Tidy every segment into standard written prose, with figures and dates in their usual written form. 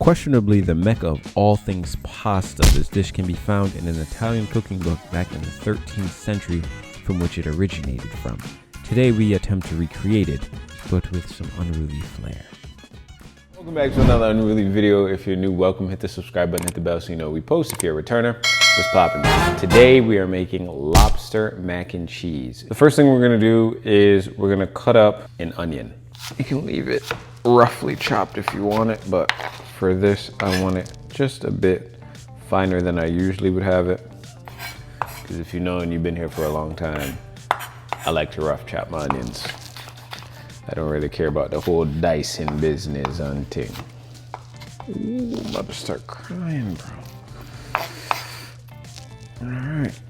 Questionably the mecca of all things pasta, this dish can be found in an Italian cooking book back in the 13th century from which it originated from. Today we attempt to recreate it, but with some unruly flair. Welcome back to another Unruly video. If you're new, welcome. Hit the subscribe button, hit the bell so you know we post. If you're a returner, what's poppin'? Today we are making lobster mac and cheese. The first thing we're gonna do is we're gonna cut up an onion. You can leave it roughly chopped if you want it, but for this I want it just a bit finer than I usually would have it. Because if you know and you've been here for a long time, I like to rough chop my onions. I don't really care about the whole dicing business and thing. Ooh, I'm about to start crying, bro. All right.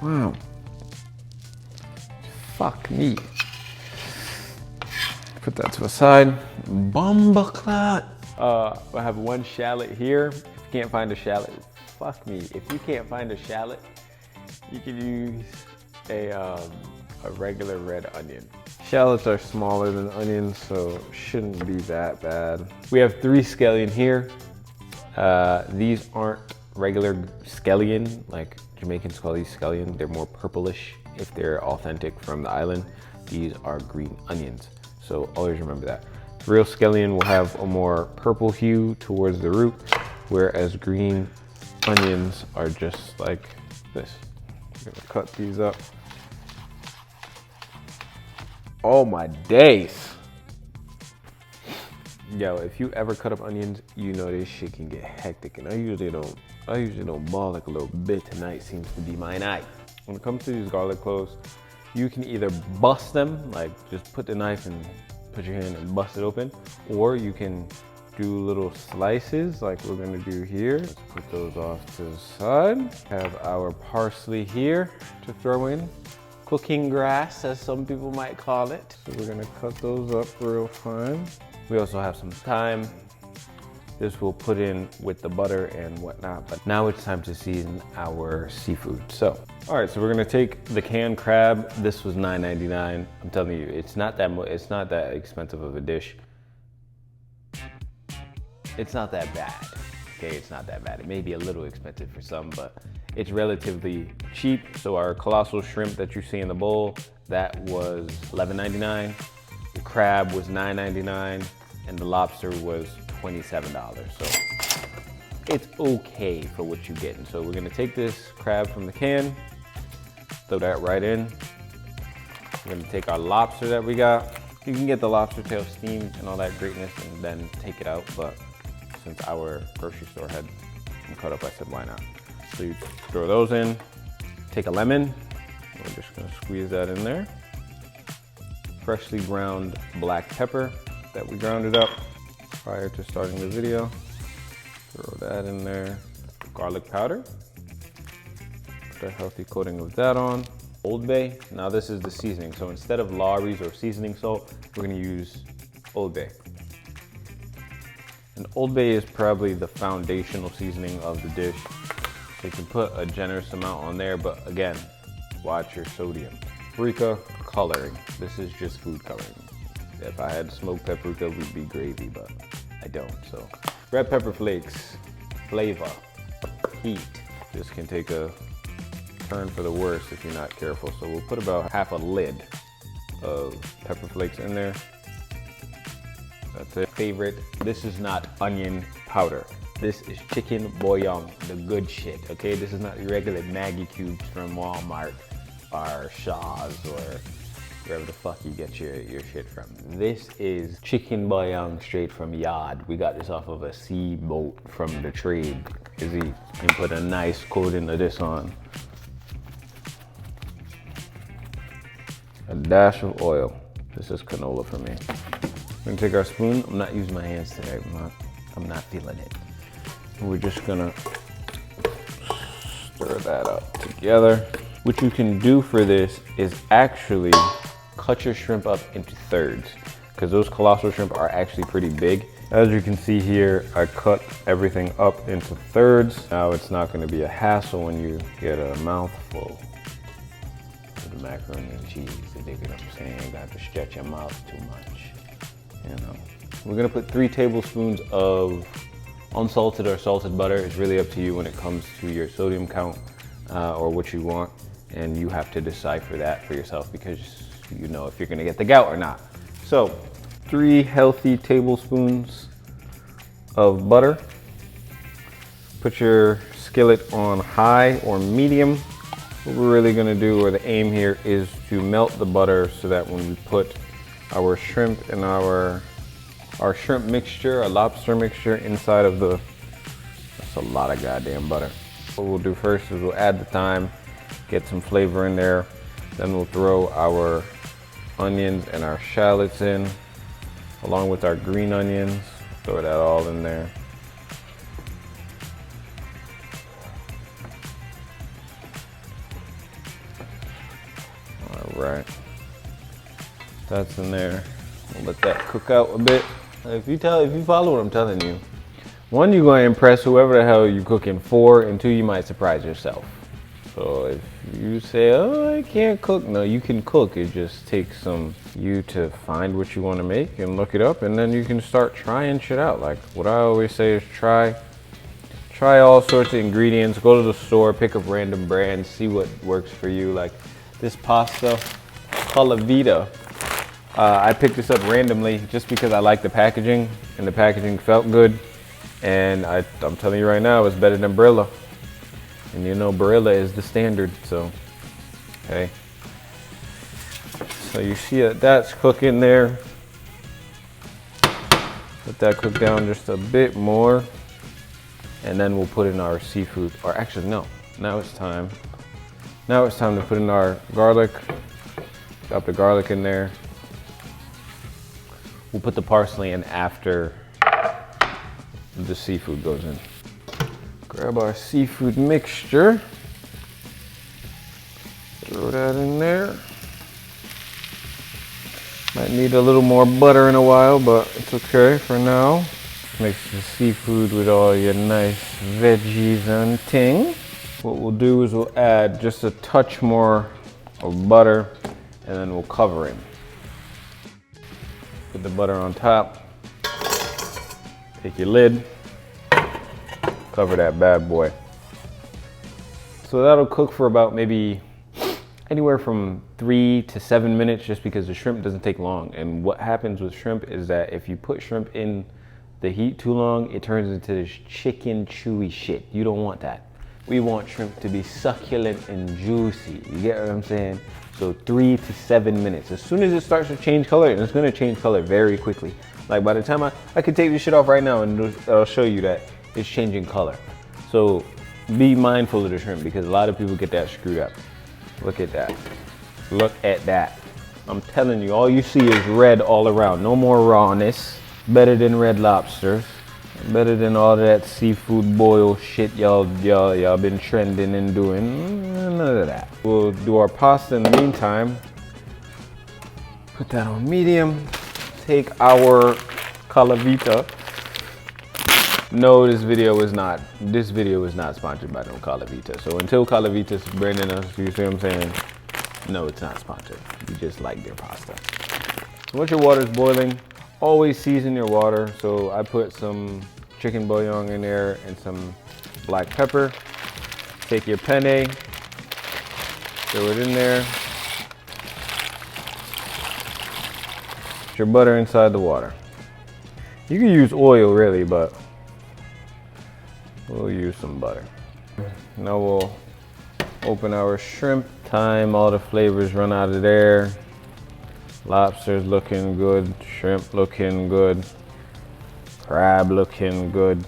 Wow. Fuck me. Put that to the side. Bumbleclot. I have one shallot here. If you can't find a shallot, fuck me. If you can't find a shallot, you can use a regular red onion. Shallots are smaller than onions, so shouldn't be that bad. We have 3 scallion here. These aren't regular scallion, like Jamaicans call these scallion. They're more purplish if they're authentic from the island. These are green onions, so always remember that. Real scallion will have a more purple hue towards the root, whereas green onions are just like this. I'm gonna cut these up. Oh my days. Yo, if you ever cut up onions, you know this shit can get hectic, and I usually don't ball like a little bit. Tonight seems to be my night. When it comes to these garlic cloves, you can either bust them, like just put the knife and put your hand and bust it open, or you can do little slices like we're gonna do here. Let's put those off to the side. Have our parsley here to throw in. Cooking grass, as some people might call it. So we're gonna cut those up real fine. We also have some thyme. This we'll put in with the butter and whatnot, but now it's time to season our seafood. So, all right, so we're gonna take the canned crab. This was $9.99. I'm telling you, it's not that expensive of a dish. It's not that bad, okay? It's not that bad. It may be a little expensive for some, but it's relatively cheap. So our colossal shrimp that you see in the bowl, that was $11.99. The crab was $9.99, and the lobster was $27. So it's okay for what you're getting. So we're gonna take this crab from the can, throw that right in. We're gonna take our lobster that we got. You can get the lobster tail steamed and all that greatness and then take it out, but since our grocery store had them cut up, I said, why not? So you throw those in, take a lemon. We're just gonna squeeze that in there. Freshly ground black pepper that we grounded up prior to starting the video. Throw that in there. Garlic powder. Put a healthy coating of that on. Old Bay. Now this is the seasoning. So instead of Lawry's or seasoning salt, we're gonna use Old Bay. And Old Bay is probably the foundational seasoning of the dish. So you can put a generous amount on there, but again, watch your sodium. Paprika coloring. This is just food coloring. If I had smoked paprika, we'd be gravy, but I don't, so. Red pepper flakes, flavor, heat. This can take a turn for the worse if you're not careful. So we'll put about half a lid of pepper flakes in there. That's it. Favorite, this is not onion powder. This is chicken bouillon, the good shit, okay? This is not your regular Maggie cubes from Walmart or Shaw's or wherever the fuck you get your shit from. This is chicken bouillon straight from Yard. We got this off of a sea boat from the trade. And put a nice coating of this on. A dash of oil. This is canola for me. We're gonna take our spoon. I'm not using my hands today. I'm not feeling it. We're just gonna stir that up together. What you can do for this is actually cut your shrimp up into thirds, because those colossal shrimp are actually pretty big. As you can see here, I cut everything up into thirds. Now it's not gonna be a hassle when you get a mouthful of the macaroni and cheese. You dig what I'm saying? You got to stretch your mouth too much, you know. We're gonna put 3 tablespoons of unsalted or salted butter. It's really up to you when it comes to your sodium count or what you want. And you have to decipher that for yourself because you know if you're gonna get the gout or not. So 3 healthy tablespoons of butter. Put your skillet on high or medium. What we're really gonna do, or the aim here, is to melt the butter so that when we put our shrimp and our shrimp mixture, our lobster mixture inside of the, that's a lot of goddamn butter. What we'll do first is we'll add the thyme, get some flavor in there. Then we'll throw our onions and our shallots in, along with our green onions. Throw that all in there. All right, that's in there. We'll let that cook out a bit. If you follow what I'm telling you, 1, you're going to impress whoever the hell you're cooking for, and 2, you might surprise yourself. So if you say, oh, I can't cook, no, you can cook. It just takes you to find what you want to make and look it up, and then you can start trying shit out. Like what I always say is try all sorts of ingredients. Go to the store, pick up random brands, see what works for you. Like this pasta, Calavita. I picked this up randomly just because I like the packaging, and the packaging felt good. And I'm telling you right now, it's better than Barilla. And you know Barilla is the standard, so, okay. So you see that that's cooking there. Let that cook down just a bit more. And then we'll put in our seafood, or actually no, now it's time. Now it's time to put in our garlic. Drop the garlic in there. We'll put the parsley in after the seafood goes in. Grab our seafood mixture. Throw that in there. Might need a little more butter in a while, but it's okay for now. Mix the seafood with all your nice veggies and ting. What we'll do is we'll add just a touch more of butter, and then we'll cover it. Put the butter on top. Take your lid. Cover that bad boy. So that'll cook for about maybe anywhere from 3 to 7 minutes, just because the shrimp doesn't take long. And what happens with shrimp is that if you put shrimp in the heat too long, it turns into this chicken chewy shit. You don't want that. We want shrimp to be succulent and juicy. You get what I'm saying? So 3 to 7 minutes. As soon as it starts to change color, and it's gonna change color very quickly. Like by the time I could take this shit off right now and I'll show you that it's changing color. So be mindful of the shrimp, because a lot of people get that screwed up. Look at that. Look at that. I'm telling you, all you see is red all around. No more rawness. Better than red lobsters. Better than all that seafood boil shit y'all been trending and doing. None of that. We'll do our pasta in the meantime. Put that on medium. Take our Calavita. No, this video is not sponsored by no Calavita. So until Calavita's branding us, you see what I'm saying? No, it's not sponsored. We just like their pasta. So once your water's boiling, always season your water. So I put some chicken bouillon in there and some black pepper. Take your penne, throw it in there. Put your butter inside the water. You can use oil really, but we'll use some butter. Now we'll open our shrimp. Thyme, all the flavors run out of there. Lobster's looking good, shrimp looking good, crab looking good,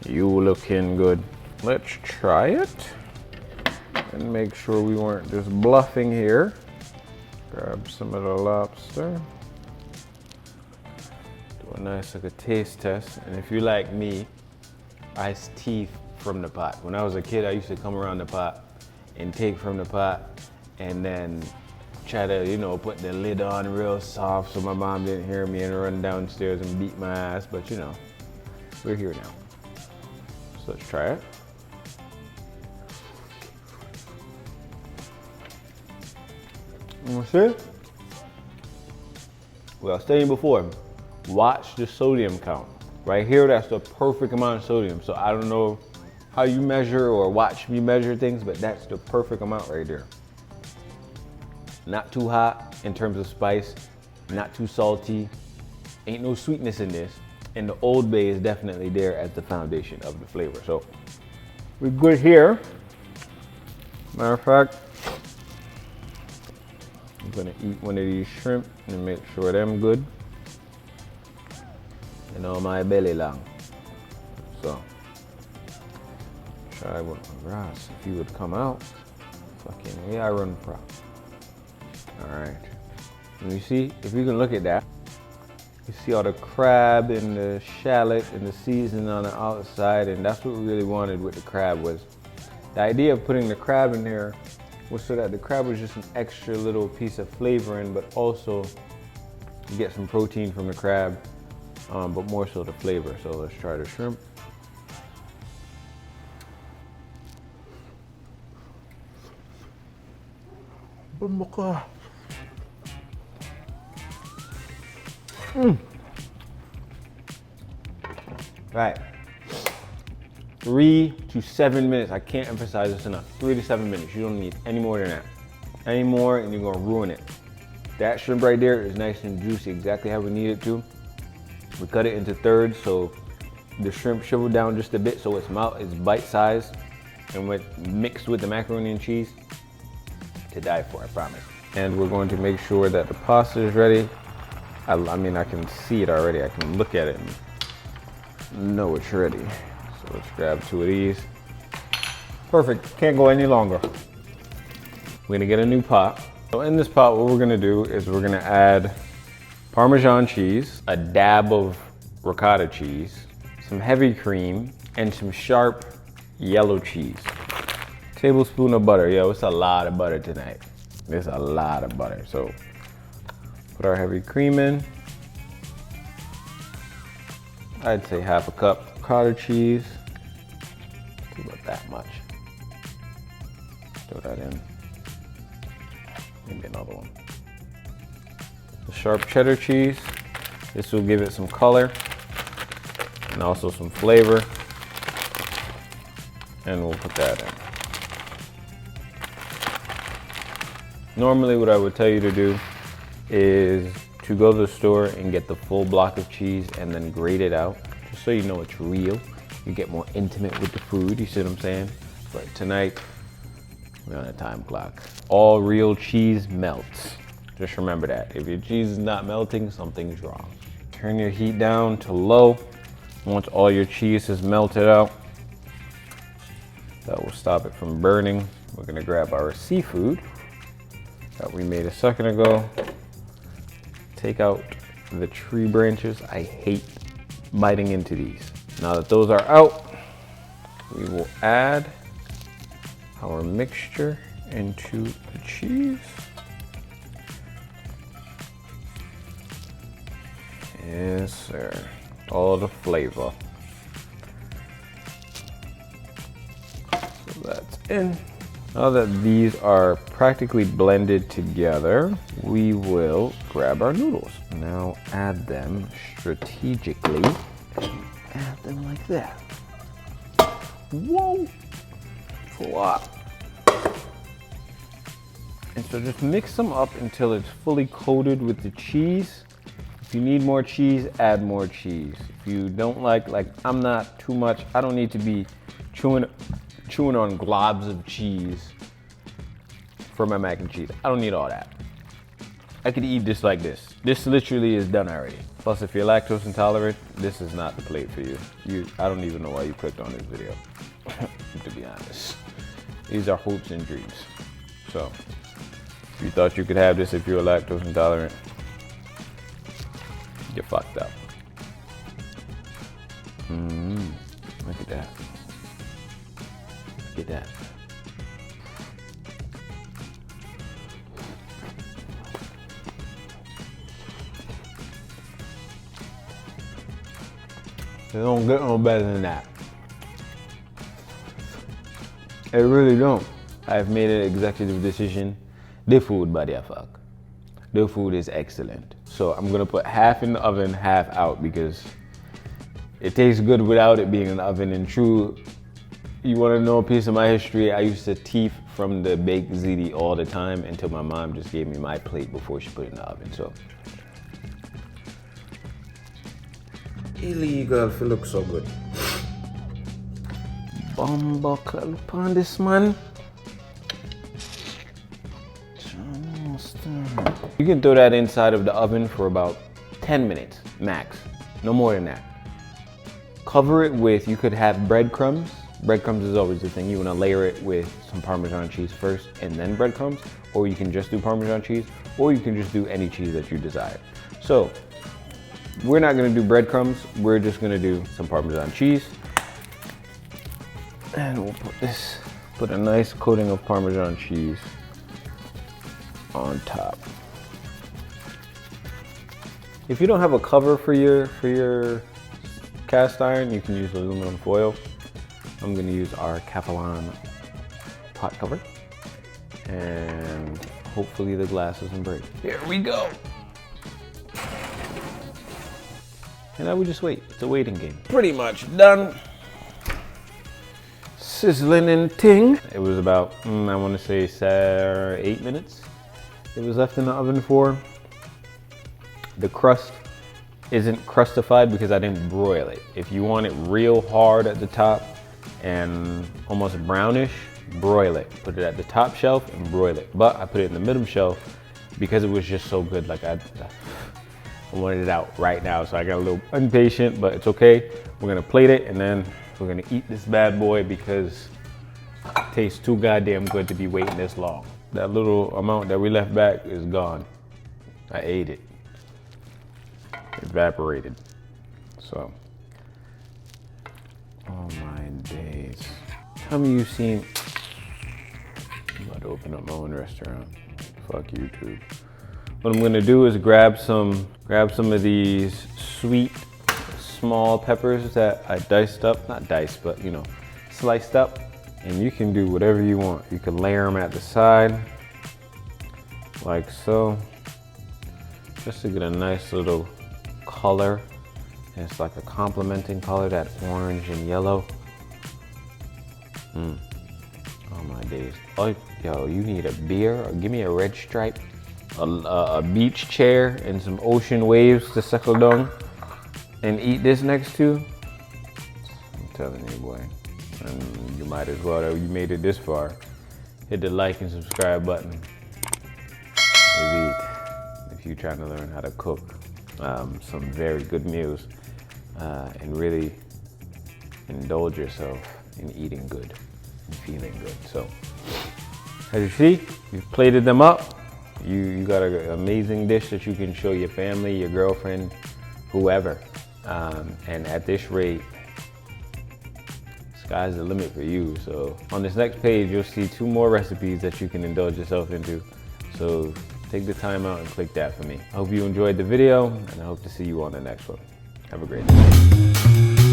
you looking good. Let's try it and make sure we weren't just bluffing here. Grab some of the lobster. Do a nice like a taste test. And if you like me, iced tea from the pot. When I was a kid, I used to come around the pot and take from the pot and then try to, you know, put the lid on real soft so my mom didn't hear me and run downstairs and beat my ass. But you know, we're here now. So let's try it. You want to see it? Well, I was saying before, watch the sodium count. Right here, that's the perfect amount of sodium. So I don't know how you measure or watch me measure things, but that's the perfect amount right there. Not too hot in terms of spice, not too salty. Ain't no sweetness in this. And the Old Bay is definitely there as the foundation of the flavor. So we're good here. Matter of fact, I'm gonna eat one of these shrimp and make sure them good. You know, my belly long. So, try with my grass. If you would come out, fucking way I run from. All right. And you see, if you can look at that, you see all the crab and the shallot and the seasoning on the outside, and that's what we really wanted with the crab. Was the idea of putting the crab in there was so that the crab was just an extra little piece of flavoring, but also you get some protein from the crab, but more so the flavor. So let's try the shrimp. Right. 3 to 7 minutes. I can't emphasize this enough. 3 to 7 minutes. You don't need any more than that. Any more and you're gonna ruin it. That shrimp right there is nice and juicy, exactly how we need it to. We cut it into thirds, so the shrimp shriveled down just a bit, so it's bite-sized, and mixed with the macaroni and cheese, to die for, I promise. And we're going to make sure that the pasta is ready. I mean, I can see it already. I can look at it and know it's ready. So let's grab 2 of these. Perfect, can't go any longer. We're gonna get a new pot. So in this pot, what we're gonna do is we're gonna add Parmesan cheese, a dab of ricotta cheese, some heavy cream, and some sharp yellow cheese. Tablespoon of butter. Yo, it's a lot of butter tonight. It's a lot of butter. So put our heavy cream in. I'd say half a cup. Ricotta cheese. About that much. Throw that in. Maybe another one. The sharp cheddar cheese. This will give it some color and also some flavor. And we'll put that in. Normally what I would tell you to do is to go to the store and get the full block of cheese and then grate it out, just so you know it's real. You get more intimate with the food, you see what I'm saying? But tonight, we're on a time clock. All real cheese melts. Just remember that. If your cheese is not melting, something's wrong. Turn your heat down to low. Once all your cheese is melted out, that will stop it from burning. We're gonna grab our seafood that we made a second ago. Take out the tree branches. I hate biting into these. Now that those are out, we will add our mixture into the cheese. Yes, sir. All the flavor. So that's in. Now that these are practically blended together, we will grab our noodles. Now add them strategically. Add them like that. Whoa! Flop. And so just mix them up until it's fully coated with the cheese. If you need more cheese, add more cheese. If you don't like I'm not too much, I don't need to be chewing on globs of cheese for my mac and cheese. I don't need all that. I could eat this like this. This literally is done already. Plus, if you're lactose intolerant, this is not the plate for you. I don't even know why you clicked on this video, to be honest. These are hopes and dreams. So, if you thought you could have this if you're lactose intolerant, you're fucked up. Look at that. Look at that. It don't get no better than that. It really don't. I've made an executive decision. The food, buddy, fuck. The food is excellent. So I'm gonna put half in the oven, half out, because it tastes good without it being in the oven. And true, you wanna know a piece of my history? I used to teeth from the baked ziti all the time until my mom just gave me my plate before she put it in the oven, so. Illegal if it looks so good. Bumbuckle upon this man. You can throw that inside of the oven for about 10 minutes, max. No more than that. Cover it with, you could have breadcrumbs. Breadcrumbs is always the thing. You wanna layer it with some Parmesan cheese first and then breadcrumbs, or you can just do Parmesan cheese, or you can just do any cheese that you desire. So, we're not gonna do breadcrumbs, we're just gonna do some Parmesan cheese. And we'll put a nice coating of Parmesan cheese on top. If you don't have a cover for your cast iron, you can use aluminum foil. I'm gonna use our Capellan pot cover. And hopefully the glass doesn't break. Here we go. And I would just wait. It's a waiting game. Pretty much done. Sizzling and ting. It was about, I want to say 8 minutes. It was left in the oven for. The crust isn't crustified because I didn't broil it. If you want it real hard at the top and almost brownish, broil it. Put it at the top shelf and broil it. But I put it in the middle shelf because it was just so good. Like I wanted it out right now, so I got a little impatient, but it's okay. We're gonna plate it and then we're gonna eat this bad boy because it tastes too goddamn good to be waiting this long. That little amount that we left back is gone. I ate it. Evaporated. So, oh my days. Tell me you've seen, I'm about to open up my own restaurant. Fuck YouTube. What I'm gonna do is grab some of these sweet small peppers that I diced up, not diced, but you know, sliced up. And you can do whatever you want. You can layer them at the side, like so, just to get a nice little color. And it's like a complementing color, that orange and yellow. Oh my days. Oh, yo, you need a beer? Or give me a red stripe, a beach chair, and some ocean waves to settle down and eat this next to. I'm telling you, boy. And you might as well, you made it this far, hit the like and subscribe button. Maybe if you're trying to learn how to cook some very good meals and really indulge yourself in eating good and feeling good. So, as you see, you've plated them up. You got an amazing dish that you can show your family, your girlfriend, whoever. And at this rate, sky's the limit for you. So on this next page, you'll see 2 more recipes that you can indulge yourself into. So take the time out and click that for me. I hope you enjoyed the video, and I hope to see you on the next one. Have a great day.